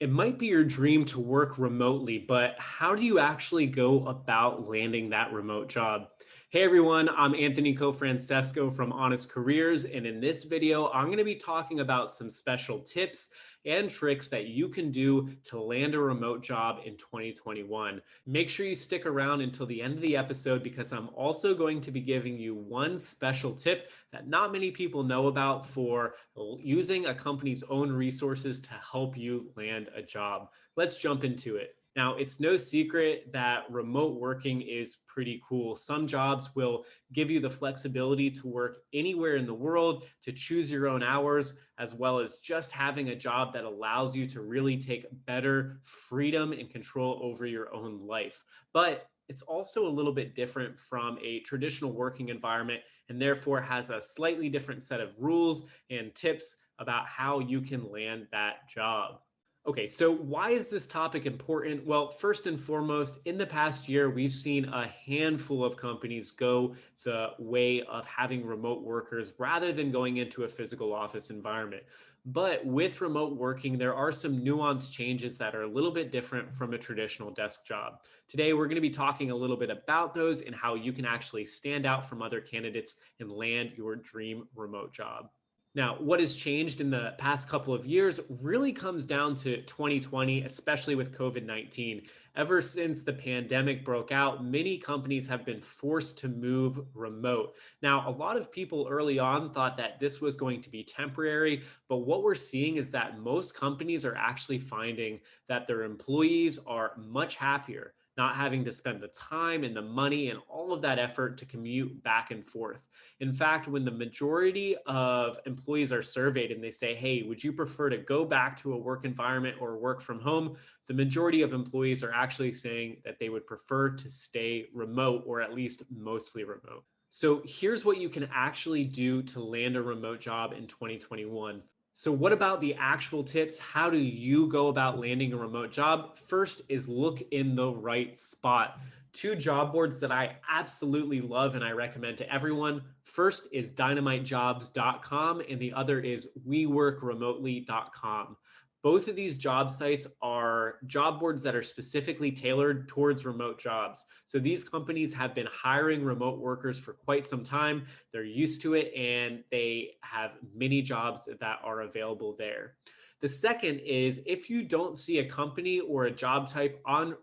It might be your dream to work remotely, but how do you actually go about landing that remote job? Hey everyone, I'm Anthony Cofrancesco from Honest Careers, and in this video, I'm going to be talking about some special tips and tricks that you can do to land a remote job in 2021. Make sure you stick around until the end of the episode because I'm also going to be giving you one special tip that not many people know about for using a company's own resources to help you land a job. Let's jump into it. Now, it's no secret that remote working is pretty cool. Some jobs will give you the flexibility to work anywhere in the world, to choose your own hours, as well as just having a job that allows you to really take better freedom and control over your own life. But it's also a little bit different from a traditional working environment and therefore has a slightly different set of rules and tips about how you can land that job. Okay, so why is this topic important? Well, first and foremost, in the past year, we've seen a handful of companies go the way of having remote workers rather than going into a physical office environment. But with remote working, there are some nuanced changes that are a little bit different from a traditional desk job. Today, we're going to be talking a little bit about those and how you can actually stand out from other candidates and land your dream remote job. Now, what has changed in the past couple of years really comes down to 2020, especially with COVID-19. Ever since the pandemic broke out, many companies have been forced to move remote. Now, a lot of people early on thought that this was going to be temporary, but what we're seeing is that most companies are actually finding that their employees are much happier not having to spend the time and the money and all of that effort to commute back and forth. In fact, when the majority of employees are surveyed and they say, hey, would you prefer to go back to a work environment or work from home? The majority of employees are actually saying that they would prefer to stay remote or at least mostly remote. So here's what you can actually do to land a remote job in 2021. So what about the actual tips? How do you go about landing a remote job? First is look in the right spot. Two job boards that I absolutely love and I recommend to everyone. First is dynamitejobs.com and the other is weworkremotely.com. Both of these job sites are job boards that are specifically tailored towards remote jobs. So these companies have been hiring remote workers for quite some time. They're used to it and they have many jobs that are available there. The second is if you don't see a company or a job type on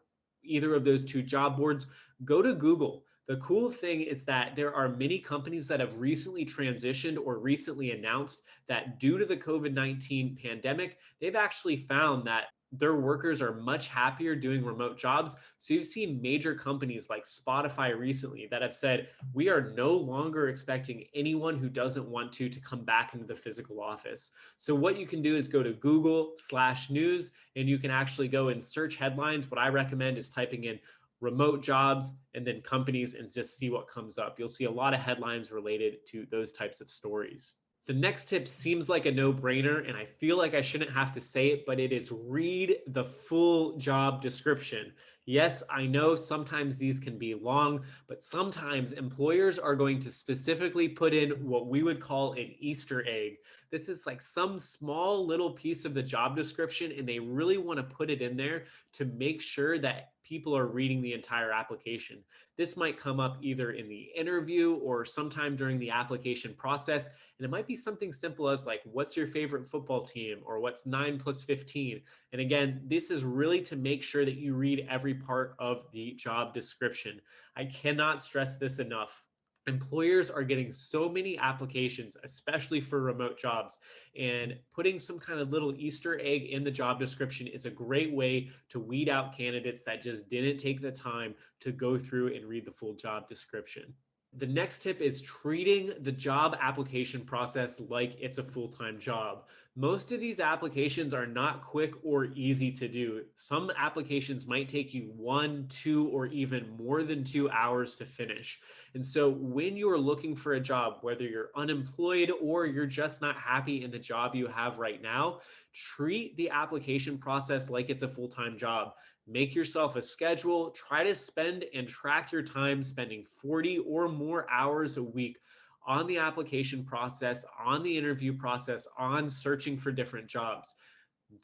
either of those two job boards, go to Google. The cool thing is that there are many companies that have recently transitioned or recently announced that due to the COVID-19 pandemic, they've actually found that their workers are much happier doing remote jobs. So you've seen major companies like Spotify recently that have said, we are no longer expecting anyone who doesn't want to come back into the physical office. So what you can do is go to Google/news and you can actually go and search headlines. What I recommend is typing in remote jobs and then companies and just see what comes up. You'll see a lot of headlines related to those types of stories. The next tip seems like a no-brainer, and I feel like I shouldn't have to say it, but it is read the full job description. Yes, I know sometimes these can be long, but sometimes employers are going to specifically put in what we would call an Easter egg. This is like some small little piece of the job description, and they really want to put it in there to make sure that people are reading the entire application. This might come up either in the interview or sometime during the application process. And it might be something simple as like, what's your favorite football team? Or what's 9 plus 15? And again, this is really to make sure that you read every part of the job description. I cannot stress this enough. Employers are getting so many applications, especially for remote jobs, and putting some kind of little Easter egg in the job description is a great way to weed out candidates that just didn't take the time to go through and read the full job description. The next tip is treating the job application process like it's a full-time job. Most of these applications are not quick or easy to do. Some applications might take you 1, 2, or even more than 2 hours to finish. And so when you're looking for a job, whether you're unemployed or you're just not happy in the job you have right now, treat the application process like it's a full-time job. Make yourself a schedule, try to spend and track your time spending 40 or more hours a week on the application process, on the interview process, on searching for different jobs.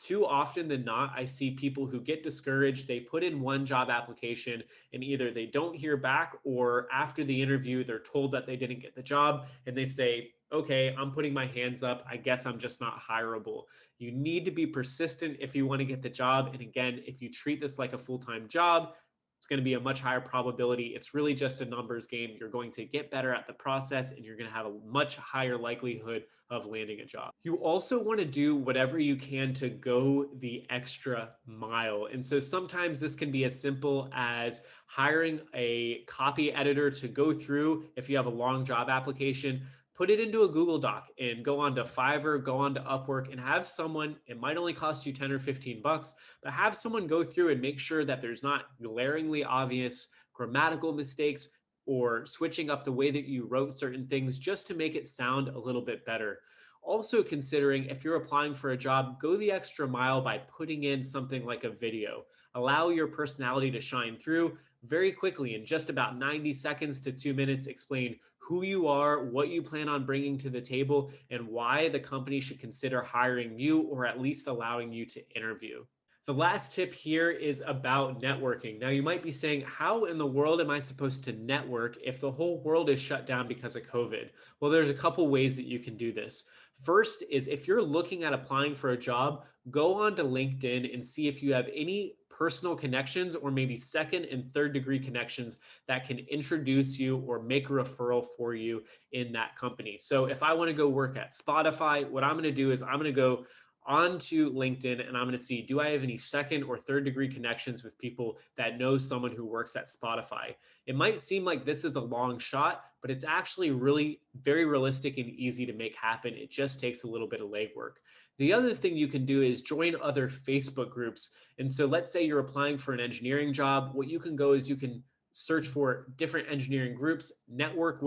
Too often than not, I see people who get discouraged. They put in one job application and either they don't hear back, or after the interview, they're told that they didn't get the job and they say, okay, I'm putting my hands up. I guess I'm just not hireable. You need to be persistent if you want to get the job. And again, if you treat this like a full time job, it's going to be a much higher probability. It's really just a numbers game. You're going to get better at the process and you're going to have a much higher likelihood of landing a job. You also want to do whatever you can to go the extra mile. And so sometimes this can be as simple as hiring a copy editor to go through if you have a long job application. Put it into a Google Doc and go on to Fiverr, go on to Upwork, and have someone, it might only cost you 10 or 15 bucks, but have someone go through and make sure that there's not glaringly obvious grammatical mistakes or switching up the way that you wrote certain things just to make it sound a little bit better. Also, considering if you're applying for a job, go the extra mile by putting in something like a video. Allow your personality to shine through very quickly in just about 90 seconds to 2 minutes. Explain who you are, what you plan on bringing to the table, and why the company should consider hiring you or at least allowing you to interview. The last tip here is about networking. Now, you might be saying, how in the world am I supposed to network if the whole world is shut down because of COVID? Well, there's a couple ways that you can do this. First is if you're looking at applying for a job, go on to LinkedIn and see if you have any personal connections or maybe second and third degree connections that can introduce you or make a referral for you in that company. So if I want to go work at Spotify, what I'm going to do is I'm going to go onto LinkedIn and I'm going to see, do I have any second or third degree connections with people that know someone who works at Spotify? It might seem like this is a long shot, but it's actually really very realistic and easy to make happen. It just takes a little bit of legwork. The other thing you can do is join other Facebook groups. And so let's say you're applying for an engineering job. What you can go is you can search for different engineering groups, network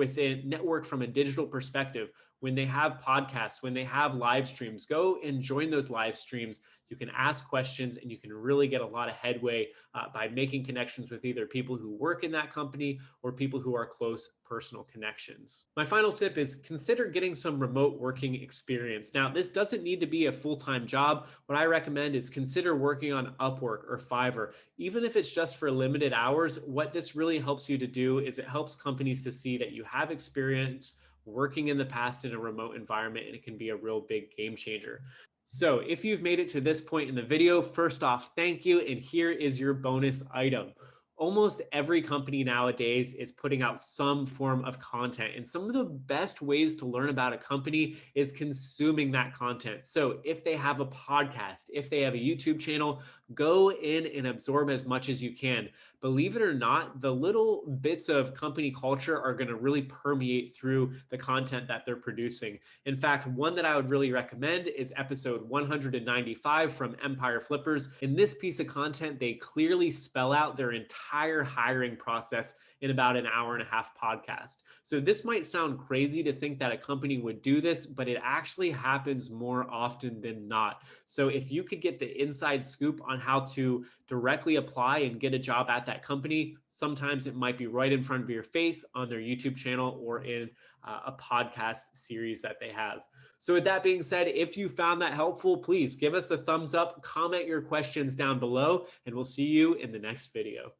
from a digital perspective. When they have podcasts, when they have live streams, go and join those live streams. You can ask questions and you can really get a lot of headway by making connections with either people who work in that company or people who are close personal connections. My final tip is consider getting some remote working experience. Now, this doesn't need to be a full-time job. What I recommend is consider working on Upwork or Fiverr. Even if it's just for limited hours, what this really helps you to do is it helps companies to see that you have experience working in the past in a remote environment, and it can be a real big game changer. So if you've made it to this point in the video, first off, thank you. And here is your bonus item. Almost every company nowadays is putting out some form of content. And some of the best ways to learn about a company is consuming that content. So if they have a podcast, if they have a YouTube channel, go in and absorb as much as you can. Believe it or not, the little bits of company culture are going to really permeate through the content that they're producing. In fact, one that I would really recommend is episode 195 from Empire Flippers. In this piece of content, they clearly spell out their entire hiring process in about an hour and a half podcast. So this might sound crazy to think that a company would do this, but it actually happens more often than not. So if you could get the inside scoop on how to directly apply and get a job at that company, sometimes it might be right in front of your face on their YouTube channel or in a podcast series that they have. So with that being said, if you found that helpful, please give us a thumbs up, comment your questions down below, and we'll see you in the next video.